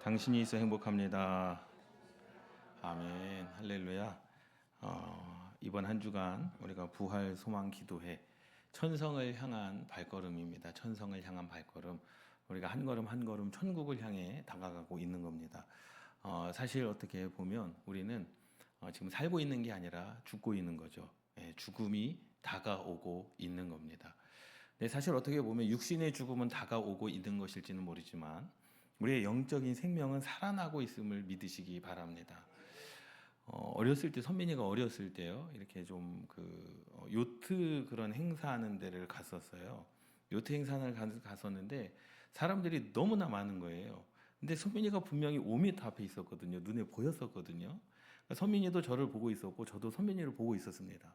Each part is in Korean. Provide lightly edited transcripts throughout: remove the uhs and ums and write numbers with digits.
당신이 있어 행복합니다. 아멘. 할렐루야. 이번 한 주간 우리가 부활 소망 기도회 천성을 향한 발걸음입니다. 천성을 향한 발걸음. 우리가 한 걸음 한 걸음 천국을 향해 다가가고 있는 겁니다. 사실 어떻게 보면 우리는 지금 살고 있는 게 아니라 죽고 있는 거죠. 죽음이 다가오고 있는 겁니다. 네, 사실 어떻게 보면 육신의 죽음은 다가오고 있는 것일지는 모르지만 우리의 영적인 생명은 살아나고 있음을 믿으시기 바랍니다. 어렸을 때 선민이가 어렸을 때요 이렇게 좀 요트 그런 행사하는 데를 갔었어요. 요트 행사를 갔었는데 사람들이 너무나 많은 거예요. 근데 선민이가 분명히 5m 앞에 있었거든요. 눈에 보였었거든요. 선민이도 저를 보고 있었고 저도 선민이를 보고 있었습니다.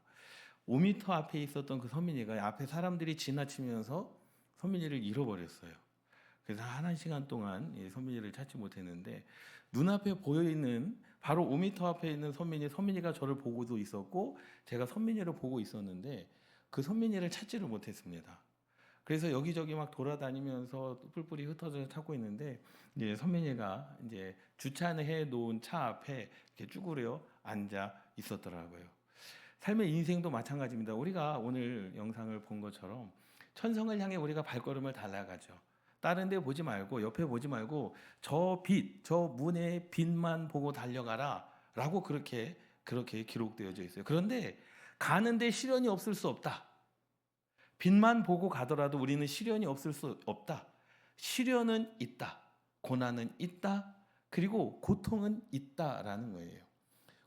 5m 앞에 있었던 그 선민이가 앞에 사람들이 지나치면서 선민이를 잃어버렸어요. 그래서 한 시간 동안 선민이를 찾지 못했는데 눈앞에 보여있는 바로 5m 앞에 있는 선민이가 저를 보고도 있었고 제가 선민이를 보고 있었는데 그 선민이를 찾지를 못했습니다. 그래서 여기저기 막 돌아다니면서 뿔뿔이 흩어져 찾고 있는데 이제 선민이가 이제 주차해 놓은 차 앞에 이렇게 쭈그려 앉아 있었더라고요. 삶의 인생도 마찬가지입니다. 우리가 오늘 영상을 본 것처럼 천성을 향해 우리가 발걸음을 달라가죠. 다른 데 보지 말고 옆에 보지 말고 저 문의 빛만 보고 달려가라 라고 그렇게 기록되어져 있어요. 그런데 가는데 시련이 없을 수 없다. 빛만 보고 가더라도 우리는 시련이 없을 수 없다. 시련은 있다. 고난은 있다. 그리고 고통은 있다라는 거예요.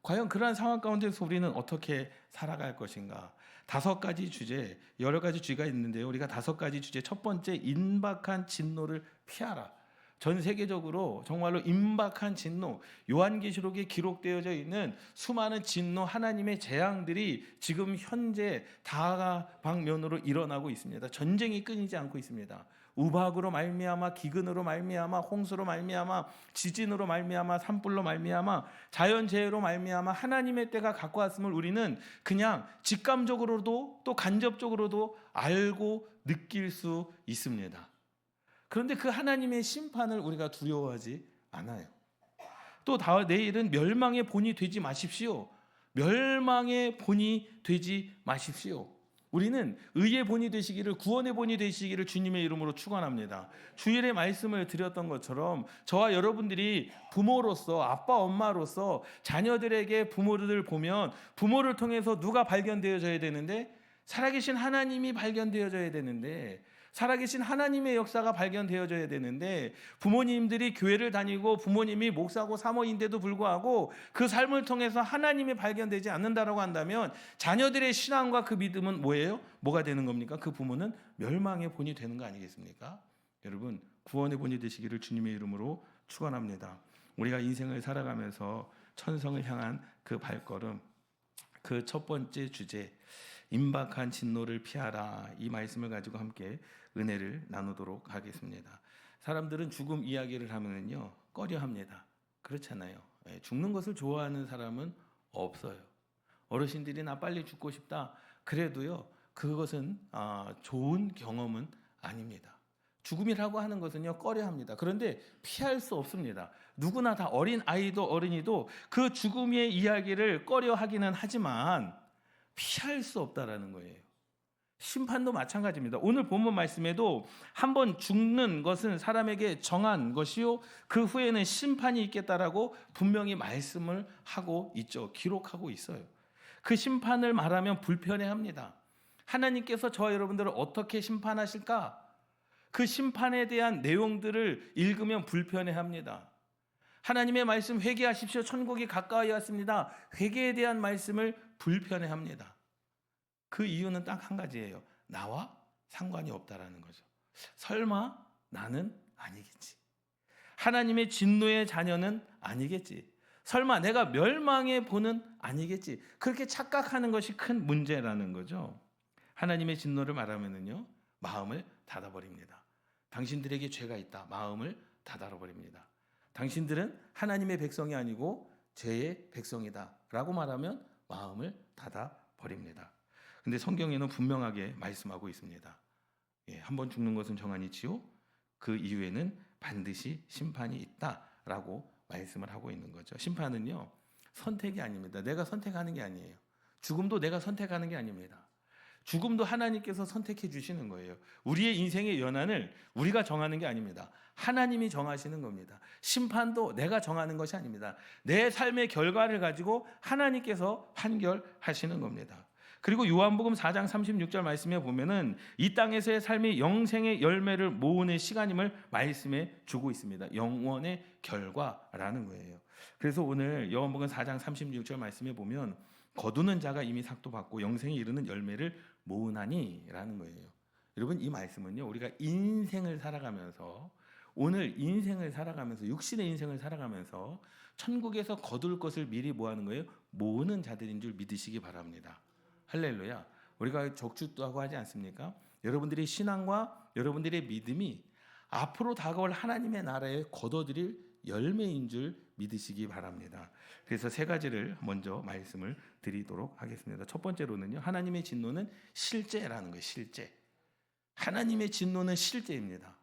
과연 그러한 상황 가운데서 우리는 어떻게 살아갈 것인가? 5가지 주제, 여러 가지 주제가 있는데요. 우리가 5가지 주제, 첫 번째, 임박한 진노를 피하라. 전 세계적으로 정말로 임박한 진노, 요한계시록에 기록되어져 있는 수많은 진노, 하나님의 재앙들이 지금 현재 다방면으로 일어나고 있습니다. 전쟁이 끊이지 않고 있습니다. 우박으로 말미암아, 기근으로 말미암아, 홍수로 말미암아, 지진으로 말미암아, 산불로 말미암아, 자연재해로 말미암아 하나님의 때가 가까웠음을 우리는 그냥 직감적으로도 또 간접적으로도 알고 느낄 수 있습니다. 그런데 그 하나님의 심판을 우리가 두려워하지 않아요. 또 내일은 멸망의 본이 되지 마십시오. 멸망의 본이 되지 마십시오. 우리는 의의 본이 되시기를, 구원의 본이 되시기를 주님의 이름으로 축원합니다. 주일에 말씀을 드렸던 것처럼 저와 여러분들이 부모로서, 아빠 엄마로서 자녀들에게 부모를 보면 부모를 통해서 누가 발견되어져야 되는데, 살아계신 하나님이 발견되어져야 되는데, 살아계신 하나님의 역사가 발견되어져야 되는데, 부모님들이 교회를 다니고 부모님이 목사고 사모인데도 불구하고 그 삶을 통해서 하나님이 발견되지 않는다라고 한다면 자녀들의 신앙과 그 믿음은 뭐예요? 뭐가 되는 겁니까? 그 부모는 멸망의 본이 되는 거 아니겠습니까? 여러분, 구원의 본이 되시기를 주님의 이름으로 축원합니다. 우리가 인생을 살아가면서 천성을 향한 그 발걸음, 그 첫 번째 주제, 임박한 진노를 피하라, 이 말씀을 가지고 함께 은혜를 나누도록 하겠습니다. 사람들은 죽음 이야기를 하면요 꺼려합니다. 그렇잖아요. 죽는 것을 좋아하는 사람은 없어요. 어르신들이 나 빨리 죽고 싶다 그래도요 그것은 좋은 경험은 아닙니다. 죽음이라고 하는 것은요 꺼려합니다. 그런데 피할 수 없습니다. 누구나 다 어린 아이도 어른이도 그 죽음의 이야기를 꺼려하기는 하지만 피할 수 없다라는 거예요. 심판도 마찬가지입니다. 오늘 본문 말씀에도 한번 죽는 것은 사람에게 정한 것이요 그 후에는 심판이 있겠다라고 분명히 말씀을 하고 있죠. 기록하고 있어요. 그 심판을 말하면 불편해합니다. 하나님께서 저와 여러분들을 어떻게 심판하실까? 그 심판에 대한 내용들을 읽으면 불편해합니다. 하나님의 말씀 회개하십시오. 천국이 가까이 왔습니다. 회개에 대한 말씀을 불편해합니다. 그 이유는 딱 한 가지예요. 나와 상관이 없다라는 거죠. 설마 나는 아니겠지. 하나님의 진노의 자녀는 아니겠지. 설마 내가 멸망의 본은 아니겠지. 그렇게 착각하는 것이 큰 문제라는 거죠. 하나님의 진노를 말하면은요 마음을 닫아버립니다. 당신들에게 죄가 있다. 마음을 닫아버립니다. 당신들은 하나님의 백성이 아니고 죄의 백성이다 라고 말하면 마음을 닫아버립니다. 근데 성경에는 분명하게 말씀하고 있습니다. 한번 죽는 것은 정한이지요 그 이후에는 반드시 심판이 있다 라고 말씀을 하고 있는 거죠. 심판은요, 선택이 아닙니다. 내가 선택하는 게 아니에요. 죽음도 내가 선택하는 게 아닙니다. 죽음도 하나님께서 선택해 주시는 거예요. 우리의 인생의 연한을 우리가 정하는 게 아닙니다. 하나님이 정하시는 겁니다. 심판도 내가 정하는 것이 아닙니다. 내 삶의 결과를 가지고 하나님께서 판결하시는 겁니다. 그리고 요한복음 4장 36절 말씀에 보면은 이 땅에서의 삶이 영생의 열매를 모으는 시간임을 말씀해 주고 있습니다. 영원의 결과라는 거예요. 그래서 오늘 요한복음 4장 36절 말씀에 보면 거두는 자가 이미 삭도 받고 영생에 이르는 열매를 모으나니라는 거예요. 여러분, 이 말씀은요, 우리가 인생을 살아가면서, 오늘 인생을 살아가면서, 육신의 인생을 살아가면서 천국에서 거둘 것을 미리 뭐 하는 거예요? 모으는 자들인 줄 믿으시기 바랍니다. 할렐루야. 우리가 적주도 하고 하지 않습니까? 여러분들의 신앙과 여러분들의 믿음이 앞으로 다가올 하나님의 나라에 거둬들일 열매인 줄 믿으시기 바랍니다. 그래서 세 가지를 먼저 말씀을 드리도록 하겠습니다. 첫 번째로는요, 하나님의 진노는 실제라는 거예요. 실제. 하나님의 진노는 실제입니다.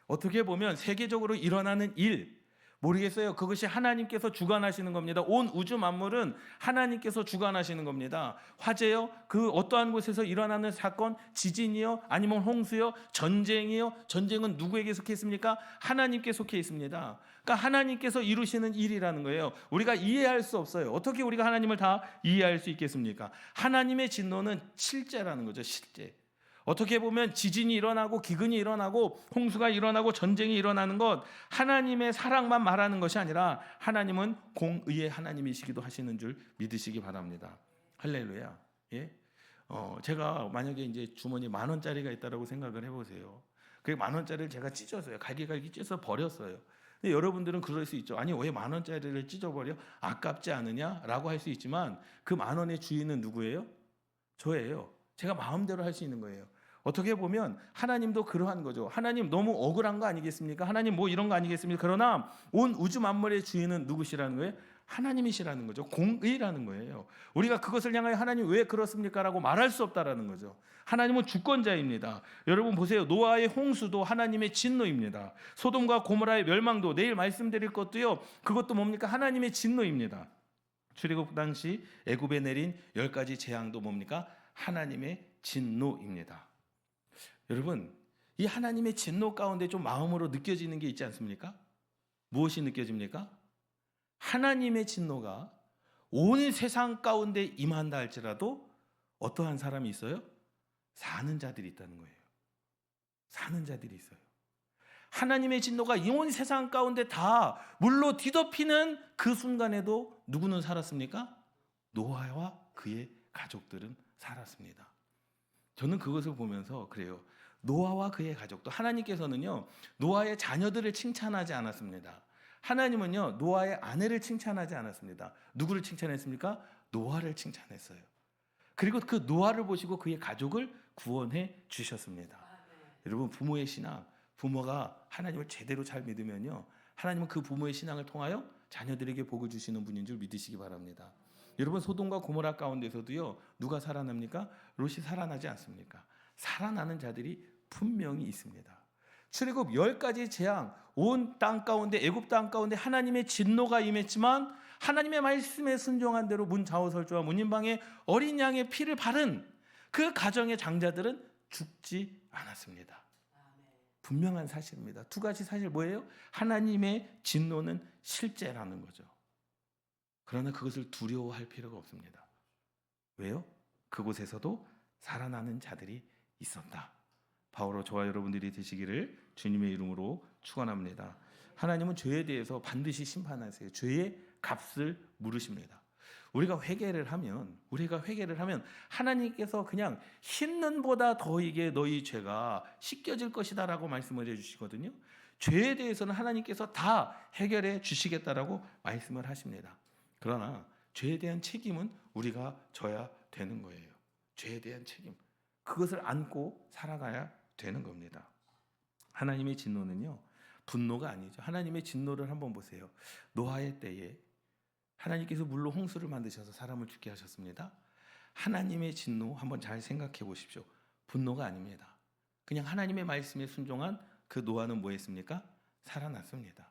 어떻게 보면 세계적으로 일어나는 일, 모르겠어요. 그것이 하나님께서 주관하시는 겁니다. 온 우주 만물은 하나님께서 주관하시는 겁니다. 화재요, 그 어떠한 곳에서 일어나는 사건, 지진이요, 아니면 홍수요, 전쟁이요. 전쟁은 누구에게 속해 있습니까? 하나님께 속해 있습니다. 그러니까 하나님께서 이루시는 일이라는 거예요. 우리가 이해할 수 없어요. 어떻게 우리가 하나님을 다 이해할 수 있겠습니까? 하나님의 진노는 실제라는 거죠. 실제. 어떻게 보면 지진이 일어나고 기근이 일어나고 홍수가 일어나고 전쟁이 일어나는 것, 하나님의 사랑만 말하는 것이 아니라 하나님은 공의의 하나님이시기도 하시는 줄 믿으시기 바랍니다. 할렐루야. 예? 제가 만약에 이제 주머니 10,000원짜리가 있다라고 생각을 해보세요. 그 10,000원짜리를 제가 찢었어요. 갈기갈기 찢어서 버렸어요. 근데 여러분들은 그럴 수 있죠. 아니, 왜 10,000원짜리를 찢어버려? 아깝지 않으냐라고 할 수 있지만 그 10,000원의 주인은 누구예요? 저예요. 제가 마음대로 할 수 있는 거예요. 어떻게 보면 하나님도 그러한 거죠. 하나님 너무 억울한 거 아니겠습니까? 하나님 뭐 이런 거 아니겠습니까? 그러나 온 우주 만물의 주인은 누구시라는 거예요? 하나님이시라는 거죠. 공의라는 거예요. 우리가 그것을 향하여 하나님 왜 그렇습니까? 라고 말할 수 없다라는 거죠. 하나님은 주권자입니다. 여러분 보세요. 노아의 홍수도 하나님의 진노입니다. 소돔과 고모라의 멸망도 내일 말씀드릴 것도요, 그것도 뭡니까? 하나님의 진노입니다. 출애굽 당시 애굽에 내린 10가지 재앙도 뭡니까? 하나님의 진노입니다. 여러분, 이 하나님의 진노 가운데 좀 마음으로 느껴지는 게 있지 않습니까? 무엇이 느껴집니까? 하나님의 진노가 온 세상 가운데 임한다 할지라도 어떠한 사람이 있어요? 사는 자들이 있다는 거예요. 사는 자들이 있어요. 하나님의 진노가 온 세상 가운데 다 물로 뒤덮이는 그 순간에도 누구는 살았습니까? 노아와 그의 가족들은 살았습니다. 저는 그것을 보면서 그래요. 노아와 그의 가족도, 하나님께서는요, 노아의 자녀들을 칭찬하지 않았습니다. 하나님은요, 노아의 아내를 칭찬하지 않았습니다. 누구를 칭찬했습니까? 노아를 칭찬했어요. 그리고 그 노아를 보시고 그의 가족을 구원해 주셨습니다. 여러분, 부모의 신앙, 부모가 하나님을 제대로 잘 믿으면요, 하나님은 그 부모의 신앙을 통하여 자녀들에게 복을 주시는 분인 줄 믿으시기 바랍니다. 여러분, 소돔과 고모라 가운데서도요, 누가 살아납니까? 롯이 살아나지 않습니까? 살아나는 자들이 분명히 있습니다. 출애굽 10가지 재앙, 온 땅 가운데, 애굽 땅 가운데 하나님의 진노가 임했지만 하나님의 말씀에 순종한 대로 문 좌우설주와 문인방에 어린 양의 피를 바른 그 가정의 장자들은 죽지 않았습니다. 분명한 사실입니다. 두 가지 사실 뭐예요? 하나님의 진노는 실제라는 거죠. 그러나 그것을 두려워할 필요가 없습니다. 왜요? 그곳에서도 살아나는 자들이 있었다. 바오로 저와 여러분들이 되시기를 주님의 이름으로 축원합니다. 하나님은 죄에 대해서 반드시 심판하세요. 죄의 값을 물으십니다. 우리가 회개를 하면 하나님께서 그냥 흰 눈보다 더이게 너희 죄가 씻겨질 것이다라고 말씀을 해주시거든요. 죄에 대해서는 하나님께서 다 해결해 주시겠다라고 말씀을 하십니다. 그러나 죄에 대한 책임은 우리가 져야 되는 거예요. 죄에 대한 책임, 그것을 안고 살아가야 되는 겁니다. 하나님의 진노는요, 분노가 아니죠. 하나님의 진노를 한번 보세요. 노아의 때에 하나님께서 물로 홍수를 만드셔서 사람을 죽게 하셨습니다. 하나님의 진노 한번 잘 생각해 보십시오. 분노가 아닙니다. 그냥 하나님의 말씀에 순종한 그 노아는 뭐 했습니까? 살아났습니다.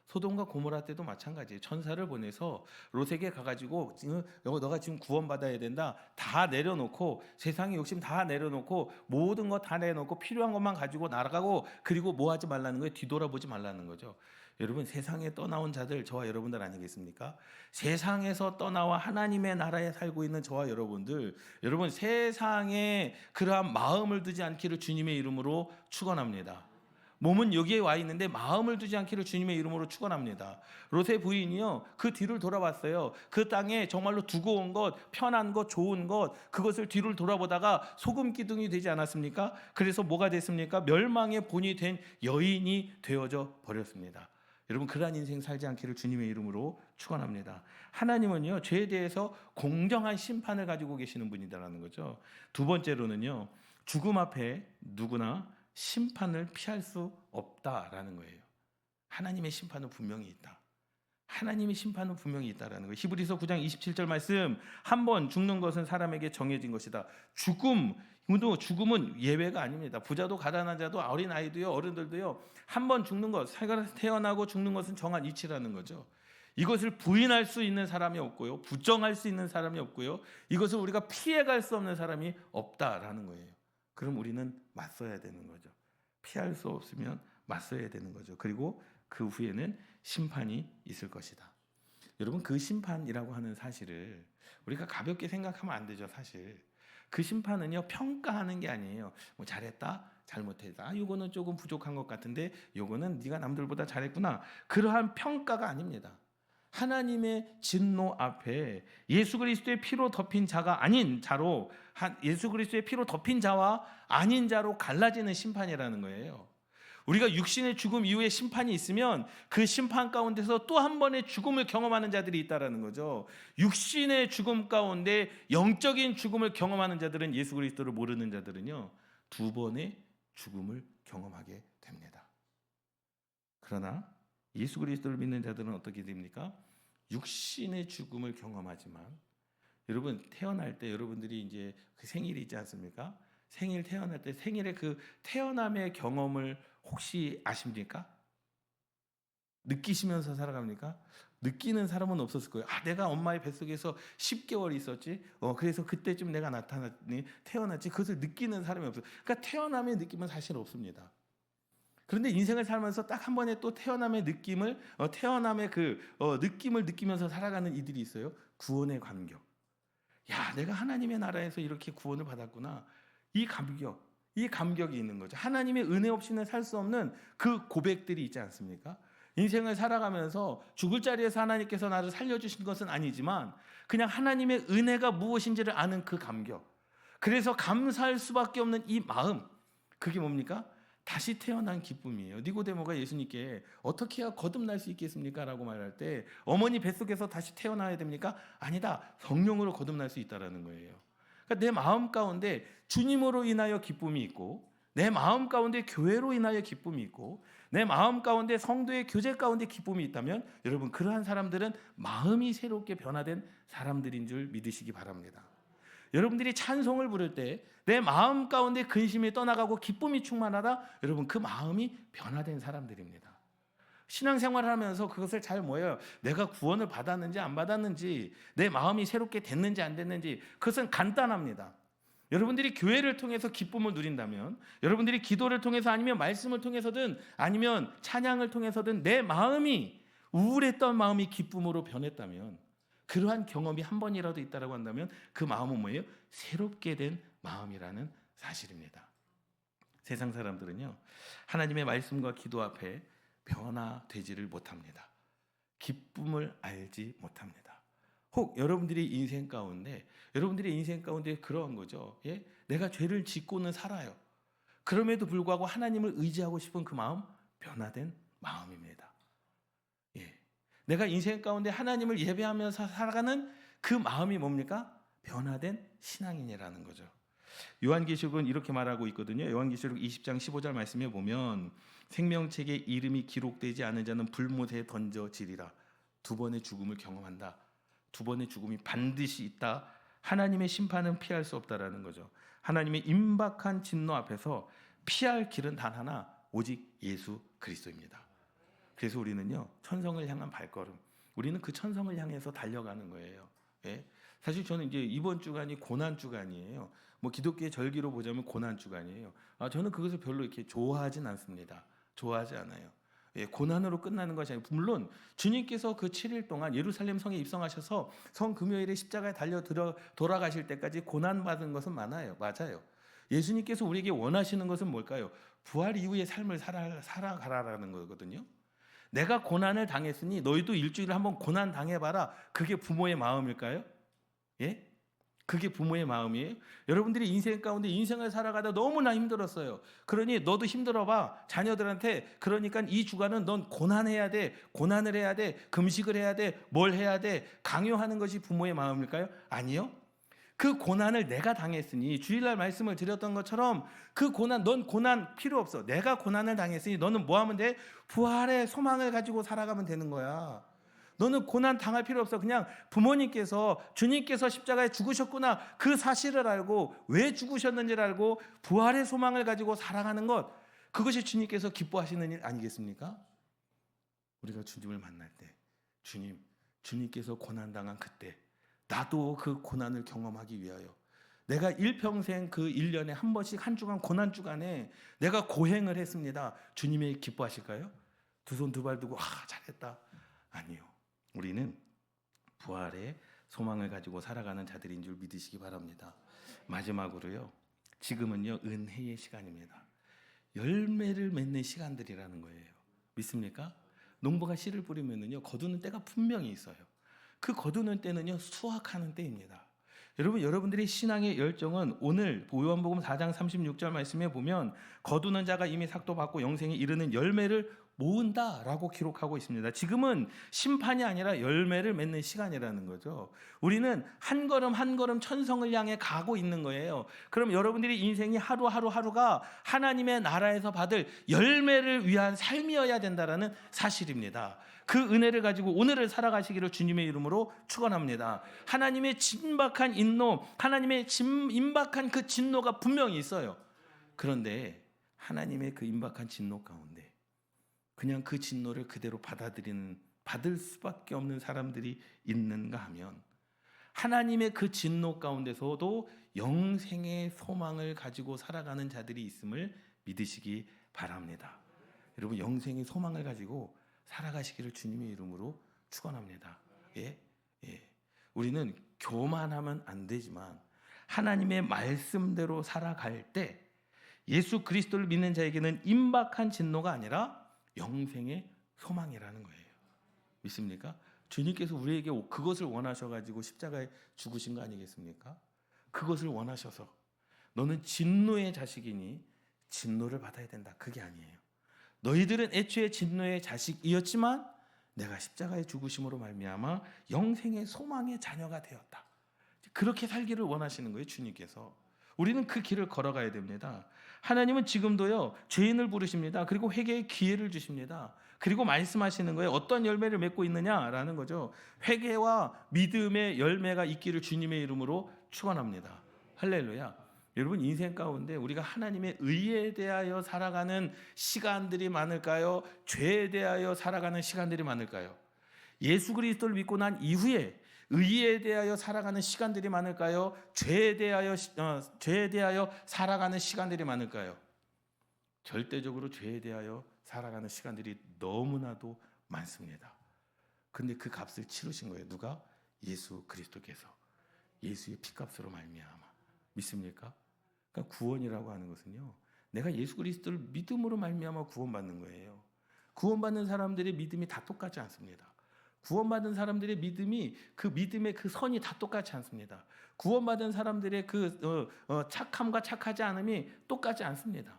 소돔과 고모라 때도 마찬가지예요. 천사를 보내서 롯에게 가가지고 너가 지금 구원받아야 된다. 다 내려놓고 세상의 욕심 다 내려놓고 모든 거 다 내려놓고 필요한 것만 가지고 날아가고 그리고 뭐 하지 말라는 거예요? 뒤돌아보지 말라는 거죠. 여러분 세상에 떠나온 자들 저와 여러분들 아니겠습니까? 세상에서 떠나와 하나님의 나라에 살고 있는 저와 여러분들 여러분 세상에 그러한 마음을 두지 않기를 주님의 이름으로 축원합니다. 몸은 여기에 와 있는데 마음을 두지 않기를 주님의 이름으로 축원합니다. 롯의 부인이요 그 뒤를 돌아봤어요. 그 땅에 정말로 두고 온 것, 편한 것, 좋은 것 그것을 뒤를 돌아보다가 소금 기둥이 되지 않았습니까? 그래서 뭐가 됐습니까? 멸망의 본이 된 여인이 되어져 버렸습니다. 여러분 그러한 인생 살지 않기를 주님의 이름으로 축원합니다. 하나님은요 죄에 대해서 공정한 심판을 가지고 계시는 분이다라는 거죠. 두 번째로는요 죽음 앞에 누구나 심판을 피할 수 없다라는 거예요. 하나님의 심판은 분명히 있다. 하나님의 심판은 분명히 있다라는 거예요. 히브리서 9장 27절 말씀 한 번 죽는 것은 사람에게 정해진 것이다. 죽음은 예외가 아닙니다. 부자도 가난한 자도 어린아이도요 어른들도요 한 번 죽는 것 태어나고 죽는 것은 정한 이치라는 거죠. 이것을 부인할 수 있는 사람이 없고요 부정할 수 있는 사람이 없고요 이것을 우리가 피해갈 수 없는 사람이 없다라는 거예요. 그럼 우리는 맞서야 되는 거죠. 피할 수 없으면 맞서야 되는 거죠. 그리고 그 후에는 심판이 있을 것이다. 여러분 그 심판이라고 하는 사실을 우리가 가볍게 생각하면 안 되죠. 사실 그 심판은요 평가하는 게 아니에요. 뭐 잘했다 잘못했다 이거는 조금 부족한 것 같은데 이거는 네가 남들보다 잘했구나 그러한 평가가 아닙니다. 하나님의 진노 앞에 예수 그리스도의 피로 덮인 자가 아닌 자로 예수 그리스도의 피로 덮인 자와 아닌 자로 갈라지는 심판이라는 거예요. 우리가 육신의 죽음 이후에 심판이 있으면 그 심판 가운데서 또 한 번의 죽음을 경험하는 자들이 있다라는 거죠. 육신의 죽음 가운데 영적인 죽음을 경험하는 자들은 예수 그리스도를 모르는 자들은요 두 번의 죽음을 경험하게 됩니다. 그러나 예수 그리스도를 믿는 자들은 어떻게 됩니까? 육신의 죽음을 경험하지만 여러분 태어날 때 여러분들이 이제 그 생일이 있지 않습니까? 생일 태어날 때 생일의 그 태어남의 경험을 혹시 아십니까? 느끼시면서 살아갑니까? 느끼는 사람은 없었을 거예요. 내가 엄마의 뱃속에서 10개월 있었지. 그래서 그때쯤 내가 태어났지. 그것을 느끼는 사람이 없어요. 그러니까 태어남의 느낌은 사실 없습니다. 그런데 인생을 살면서 딱 한 번에 또 태어남의 느낌을 느낌을 느끼면서 살아가는 이들이 있어요. 구원의 감격. 야, 내가 하나님의 나라에서 이렇게 구원을 받았구나. 이 감격이 있는 거죠. 하나님의 은혜 없이는 살 수 없는 그 고백들이 있지 않습니까? 인생을 살아가면서 죽을 자리에서 하나님께서 나를 살려주신 것은 아니지만 그냥 하나님의 은혜가 무엇인지를 아는 그 감격. 그래서 감사할 수밖에 없는 이 마음. 그게 뭡니까? 다시 태어난 기쁨이에요. 니고데모가 예수님께 어떻게 해야 거듭날 수 있겠습니까? 라고 말할 때 어머니 뱃속에서 다시 태어나야 됩니까? 아니다. 성령으로 거듭날 수 있다는 거예요. 그러니까 내 마음 가운데 주님으로 인하여 기쁨이 있고 내 마음 가운데 교회로 인하여 기쁨이 있고 내 마음 가운데 성도의 교제 가운데 기쁨이 있다면 여러분 그러한 사람들은 마음이 새롭게 변화된 사람들인 줄 믿으시기 바랍니다. 여러분들이 찬송을 부를 때 내 마음 가운데 근심이 떠나가고 기쁨이 충만하다. 여러분 그 마음이 변화된 사람들입니다. 신앙생활을 하면서 그것을 잘 뭐예요? 내가 구원을 받았는지 안 받았는지 내 마음이 새롭게 됐는지 안 됐는지 그것은 간단합니다. 여러분들이 교회를 통해서 기쁨을 누린다면 여러분들이 기도를 통해서 아니면 말씀을 통해서든 아니면 찬양을 통해서든 내 마음이 우울했던 마음이 기쁨으로 변했다면 그러한 경험이 한 번이라도 있다고 한다면 그 마음은 뭐예요? 새롭게 된 마음이라는 사실입니다. 세상 사람들은요 하나님의 말씀과 기도 앞에 변화되지를 못합니다. 기쁨을 알지 못합니다. 혹 여러분들의 인생 가운데 그러한 거죠. 예? 내가 죄를 짓고는 살아요. 그럼에도 불구하고 하나님을 의지하고 싶은 그 마음 변화된 마음입니다. 예. 내가 인생 가운데 하나님을 예배하면서 살아가는 그 마음이 뭡니까? 변화된 신앙인이라는 거죠. 요한계시록은 이렇게 말하고 있거든요. 요한계시록 20장 15절 말씀에 보면 생명책에 이름이 기록되지 않은 자는 불못에 던져지리라. 두 번의 죽음을 경험한다. 두 번의 죽음이 반드시 있다. 하나님의 심판은 피할 수 없다라는 거죠. 하나님의 임박한 진노 앞에서 피할 길은 단 하나, 오직 예수 그리스도입니다. 그래서 우리는요, 천성을 향한 발걸음, 우리는 그 천성을 향해서 달려가는 거예요. 예? 사실 저는 이제 이번 주간이 고난 주간이에요. 뭐 기독교의 절기로 보자면 고난 주간이에요. 저는 그것을 별로 이렇게 좋아하진 않습니다. 좋아하지 않아요. 예, 고난으로 끝나는 것이 아니고, 물론 주님께서 그 7일 동안 예루살렘 성에 입성하셔서 성 금요일에 십자가에 돌아가실 때까지 고난 받은 것은 많아요. 맞아요. 예수님께서 우리에게 원하시는 것은 뭘까요? 부활 이후의 삶을 살아가라는 거거든요. 내가 고난을 당했으니 너희도 일주일에 한번 고난 당해봐라. 그게 부모의 마음일까요? 예? 그게 부모의 마음이에요. 여러분들이 인생 가운데 인생을 살아가다 너무나 힘들었어요. 그러니 너도 힘들어봐. 자녀들한테. 그러니까 이 주간은 넌 고난해야 돼. 고난을 해야 돼. 금식을 해야 돼. 뭘 해야 돼. 강요하는 것이 부모의 마음일까요? 아니요. 그 고난을 내가 당했으니, 주일날 말씀을 드렸던 것처럼 그 고난, 넌 고난 필요 없어. 내가 고난을 당했으니 너는 뭐 하면 돼? 부활의 소망을 가지고 살아가면 되는 거야. 너는 고난 당할 필요 없어. 그냥 부모님께서, 주님께서 십자가에 죽으셨구나, 그 사실을 알고, 왜 죽으셨는지를 알고 부활의 소망을 가지고 살아가는 것, 그것이 주님께서 기뻐하시는 일 아니겠습니까? 우리가 주님을 만날 때, 주님께서 고난당한 그때 나도 그 고난을 경험하기 위하여, 내가 일평생 그 1년에 한 번씩 한 주간 고난 주간에 내가 고행을 했습니다. 주님이 기뻐하실까요? 두 손 두 발 두고 잘했다. 아니요. 우리는 부활의 소망을 가지고 살아가는 자들인 줄 믿으시기 바랍니다. 마지막으로요, 지금은요 은혜의 시간입니다. 열매를 맺는 시간들이라는 거예요. 믿습니까? 농부가 씨를 뿌리면은요 거두는 때가 분명히 있어요. 그 거두는 때는요 수확하는 때입니다. 여러분들의 신앙의 열정은 오늘 요한복음 4장 36절 말씀에 보면 거두는 자가 이미 삭도 받고 영생에 이르는 열매를 모은다라고 기록하고 있습니다. 지금은 심판이 아니라 열매를 맺는 시간이라는 거죠. 우리는 한 걸음 한 걸음 천성을 향해 가고 있는 거예요. 그럼 여러분들이 인생이 하루하루가 하나님의 나라에서 받을 열매를 위한 삶이어야 된다라는 사실입니다. 그 은혜를 가지고 오늘을 살아가시기를 주님의 이름으로 축원합니다. 하나님의 진박한 인노, 하나님의 임박한 그 진노가 분명히 있어요. 그런데 하나님의 그 임박한 진노 가운데 그냥 그 진노를 그대로 받을 수밖에 없는 사람들이 있는가 하면, 하나님의 그 진노 가운데서도 영생의 소망을 가지고 살아가는 자들이 있음을 믿으시기 바랍니다. 여러분, 영생의 소망을 가지고 살아가시기를 주님의 이름으로 축원합니다. 예? 우리는 교만하면 안 되지만 하나님의 말씀대로 살아갈 때 예수 그리스도를 믿는 자에게는 임박한 진노가 아니라 영생의 소망이라는 거예요. 믿습니까? 주님께서 우리에게 그것을 원하셔가지고 십자가에 죽으신 거 아니겠습니까? 그것을 원하셔서 너는 진노의 자식이니 진노를 받아야 된다. 그게 아니에요. 너희들은 애초에 진노의 자식이었지만 내가 십자가에 죽으심으로 말미암아 영생의 소망의 자녀가 되었다. 그렇게 살기를 원하시는 거예요, 주님께서. 우리는 그 길을 걸어가야 됩니다. 하나님은 지금도요 죄인을 부르십니다. 그리고 회개의 기회를 주십니다. 그리고 말씀하시는 거예요. 어떤 열매를 맺고 있느냐라는 거죠. 회개와 믿음의 열매가 있기를 주님의 이름으로 축원합니다. 할렐루야. 여러분, 인생 가운데 우리가 하나님의 의에 대하여 살아가는 시간들이 많을까요? 죄에 대하여 살아가는 시간들이 많을까요? 예수 그리스도를 믿고 난 이후에 의에 대하여 살아가는 시간들이 많을까요? 죄에 대하여 살아가는 시간들이 많을까요? 절대적으로 죄에 대하여 살아가는 시간들이 너무나도 많습니다. 근데 그 값을 치르신 거예요. 누가? 예수 그리스도께서. 예수의 피값으로 말미암아. 믿습니까? 그러니까 구원이라고 하는 것은요, 내가 예수 그리스도를 믿음으로 말미암아 구원받는 거예요. 구원받는 사람들의 믿음이 다 똑같지 않습니다. 구원받은 사람들의 믿음이, 그 믿음의 그 선이 다 똑같지 않습니다. 구원받은 사람들의 그 착함과 착하지 않음이 똑같지 않습니다.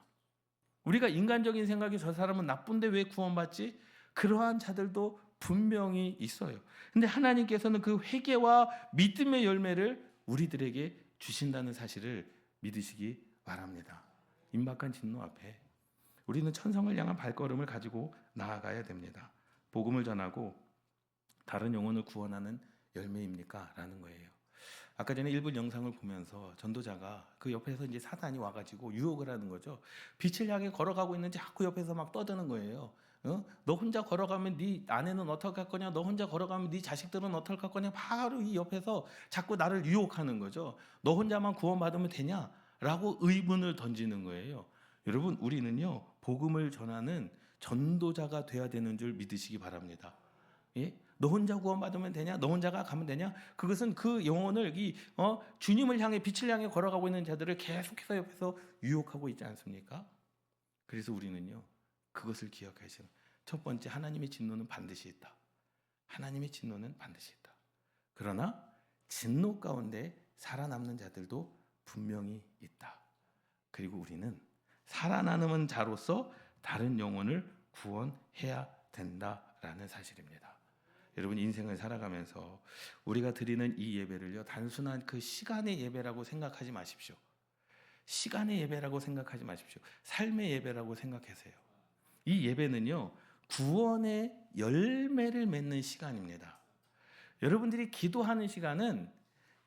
우리가 인간적인 생각이 저 사람은 나쁜데 왜 구원받지? 그러한 자들도 분명히 있어요. 근데 하나님께서는 그 회개와 믿음의 열매를 우리들에게 주신다는 사실을 믿으시기 바랍니다. 임박한 진노 앞에 우리는 천성을 향한 발걸음을 가지고 나아가야 됩니다. 복음을 전하고 다른 영혼을 구원하는 열매입니까? 라는 거예요. 아까 전에 일본 영상을 보면서 전도자가 그 옆에서 이제 사단이 와가지고 유혹을 하는 거죠. 빛을 향해 걸어가고 있는지 자꾸 옆에서 막 떠드는 거예요. 너 혼자 걸어가면 네 아내는 어떻게 할 거냐? 너 혼자 걸어가면 네 자식들은 어떻게 할 거냐? 바로 이 옆에서 자꾸 나를 유혹하는 거죠. 너 혼자만 구원받으면 되냐? 라고 의문을 던지는 거예요. 여러분, 우리는요, 복음을 전하는 전도자가 돼야 되는 줄 믿으시기 바랍니다. 예? 너 혼자 구원받으면 되냐? 너 혼자가 가면 되냐? 그것은 그 영혼을 주님을 향해 빛을 향해 걸어가고 있는 자들을 계속해서 옆에서 유혹하고 있지 않습니까? 그래서 우리는요, 그것을 기억하시는 첫 번째, 하나님의 진노는 반드시 있다. 하나님의 진노는 반드시 있다. 그러나 진노 가운데 살아남는 자들도 분명히 있다. 그리고 우리는 살아남은 자로서 다른 영혼을 구원해야 된다라는 사실입니다. 여러분, 인생을 살아가면서 우리가 드리는 이 예배를요, 단순한 그 시간의 예배라고 생각하지 마십시오. 시간의 예배라고 생각하지 마십시오. 삶의 예배라고 생각하세요. 이 예배는요, 구원의 열매를 맺는 시간입니다. 여러분들이 기도하는 시간은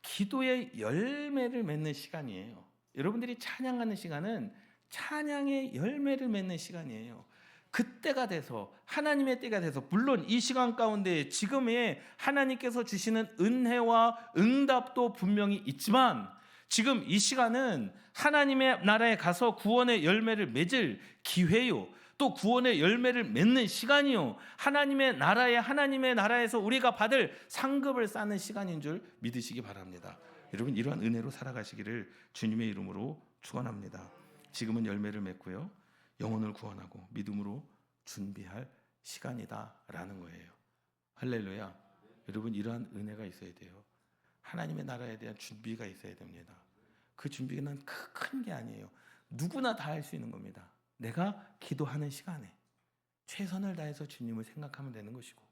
기도의 열매를 맺는 시간이에요. 여러분들이 찬양하는 시간은 찬양의 열매를 맺는 시간이에요. 그때가 돼서, 하나님의 때가 돼서, 물론 이 시간 가운데 지금의 하나님께서 주시는 은혜와 응답도 분명히 있지만, 지금 이 시간은 하나님의 나라에 가서 구원의 열매를 맺을 기회요, 또 구원의 열매를 맺는 시간이요, 하나님의 나라에서 우리가 받을 상급을 쌓는 시간인 줄 믿으시기 바랍니다. 여러분, 이러한 은혜로 살아가시기를 주님의 이름으로 축원합니다. 지금은 열매를 맺고요, 영혼을 구원하고 믿음으로 준비할 시간이다라는 거예요. 할렐루야. 여러분, 이러한 은혜가 있어야 돼요. 하나님의 나라에 대한 준비가 있어야 됩니다. 그 준비는 큰 게 아니에요. 누구나 다 할 수 있는 겁니다. 내가 기도하는 시간에 최선을 다해서 주님을 생각하면 되는 것이고,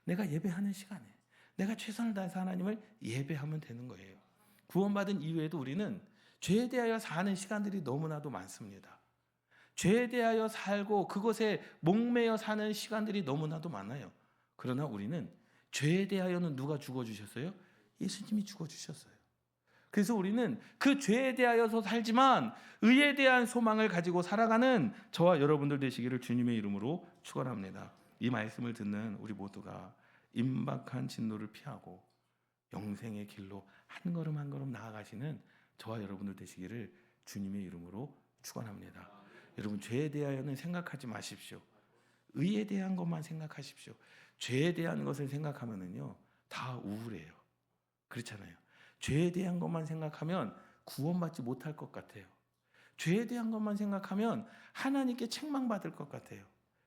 내가 예배하는 시간에 내가 최선을 다해서 하나님을 예배하면 되는 거예요. 구원받은 이후에도 우리는 죄에 대하여 사는 시간들이 너무나도 많습니다. 죄에 대하여 살고 그것에 목매여 사는 시간들이 너무나도 많아요. 그러나 우리는 죄에 대하여는 누가 죽어주셨어요? 예수님이 죽어주셨어요. 그래서 우리는 그 죄에 대하여서 살지만 의에 대한 소망을 가지고 살아가는 저와 여러분들 되시기를 주님의 이름으로 축원합니다. 이 말씀을 듣는 우리 모두가 임박한 진노를 피하고 영생의 길로 한 걸음 한 걸음 나아가시는 저와 여러분들 되시기를 주님의 이름으로 축원합니다. 여러분, 죄에 대하여는 생각하지 마십시오. 의에 대한 것만 생각하십시오. 죄에 대한 것을 생각하면은요, 다 우울해요. 그렇잖아요. 죄에 대한 것만 생각하면 구원받지 못할 것 같아요. 죄에 대한 것만 생각하면 하나님께 책망받을 것 같아요.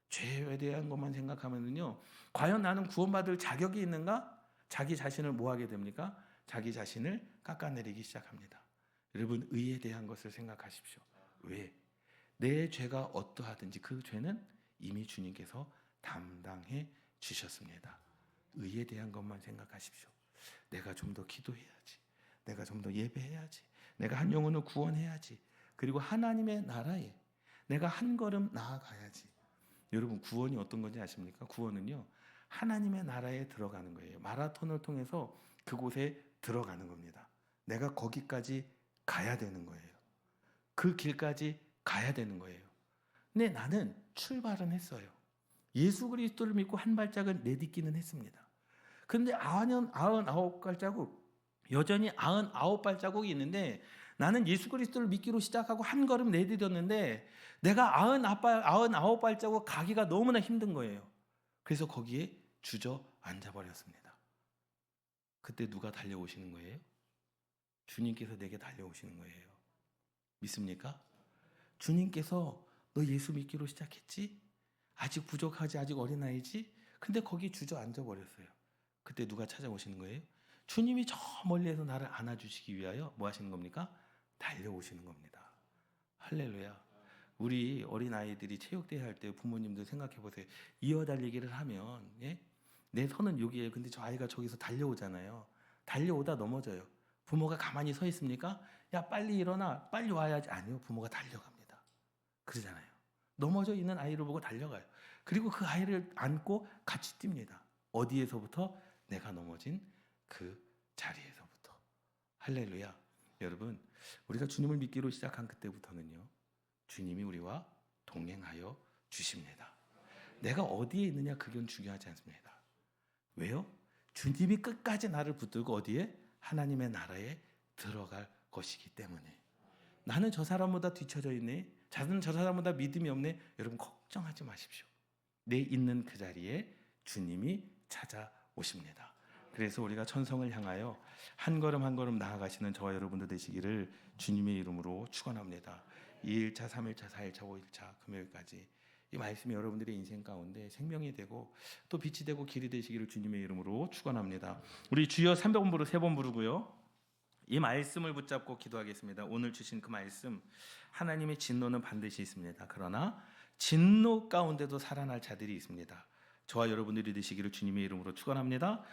죄에 대한 것만 생각하면은요, 과연 나는 구원받을 자격이 있는가? 자기 자신을 뭐 하게 됩니까? 자기 자신을 깎아내리기 시작합니다. 여러분, 의에 대한 것을 생각하십시오. 왜? 내 죄가 어떠하든지 그 죄는 이미 주님께서 담당해 주셨습니다. 의에 대한 것만 생각하십시오. 내가 좀 더 기도해야지. 내가 좀 더 예배해야지. 내가 한 영혼을 구원해야지. 그리고 하나님의 나라에 내가 한 걸음 나아가야지. 여러분, 구원이 어떤 건지 아십니까? 구원은요, 하나님의 나라에 들어가는 거예요. 마라톤을 통해서 그곳에 들어가는 겁니다. 내가 거기까지 가야 되는 거예요. 그 길까지 가야 되는 거예요. 근데 나는 출발은 했어요. 예수 그리스도를 믿고 한 발짝을 내딛기는 했습니다. 그런데 99발자국, 여전히 99발자국이 있는데, 나는 예수 그리스도를 믿기로 시작하고 한 걸음 내딛었는데 내가 99발자국 가기가 너무나 힘든 거예요. 그래서 거기에 주저앉아 버렸습니다. 그때 누가 달려오시는 거예요? 주님께서 내게 달려오시는 거예요. 믿습니까? 주님께서 너 예수 믿기로 시작했지? 아직 부족하지? 아직 어린아이지? 근데 거기 주저앉아 버렸어요. 그때 누가 찾아오시는 거예요? 주님이 저 멀리에서 나를 안아주시기 위하여 뭐 하시는 겁니까? 달려오시는 겁니다. 할렐루야. 우리 어린아이들이 체육대회 할 때 부모님들 생각해 보세요. 이어달리기를 하면, 예? 내 손은 여기에, 근데 저 아이가 저기서 달려오잖아요. 달려오다 넘어져요. 부모가 가만히 서 있습니까? 야, 빨리 일어나, 빨리 와야지. 아니요, 부모가 달려갑니다. 그러잖아요. 넘어져 있는 아이를 보고 달려가요. 그리고 그 아이를 안고 같이 뜁니다. 어디에서부터? 내가 넘어진 그 자리에서부터. 할렐루야. 여러분, 우리가 주님을 믿기로 시작한 그때부터는요, 주님이 우리와 동행하여 주십니다. 내가 어디에 있느냐 그건 중요하지 않습니다. 왜요? 주님이 끝까지 나를 붙들고 어디에? 하나님의 나라에 들어갈 것이기 때문에. 나는 저 사람보다 뒤처져 있네. 나는 저 사람보다 믿음이 없네. 여러분 걱정하지 마십시오. 내 있는 그 자리에 주님이 찾아오십니다. 그래서 우리가 천성을 향하여 한 걸음 한 걸음 나아가시는 저와 여러분들 되시기를 주님의 이름으로 축원합니다. 2일차, 3일차, 4일차, 5일차 금요일까지 이 말씀이 여러분들의 인생 가운데 생명이 되고 또 빛이 되고 길이 되시기를 주님의 이름으로 축원합니다. 우리 주여 300번 부르 3번 부르고요. 이 말씀을 붙잡고 기도하겠습니다. 오늘 주신 그 말씀, 하나님의 진노는 반드시 있습니다. 그러나 진노 가운데도 살아날 자들이 있습니다. 저와 여러분들이 되시기를 주님의 이름으로 축원합니다.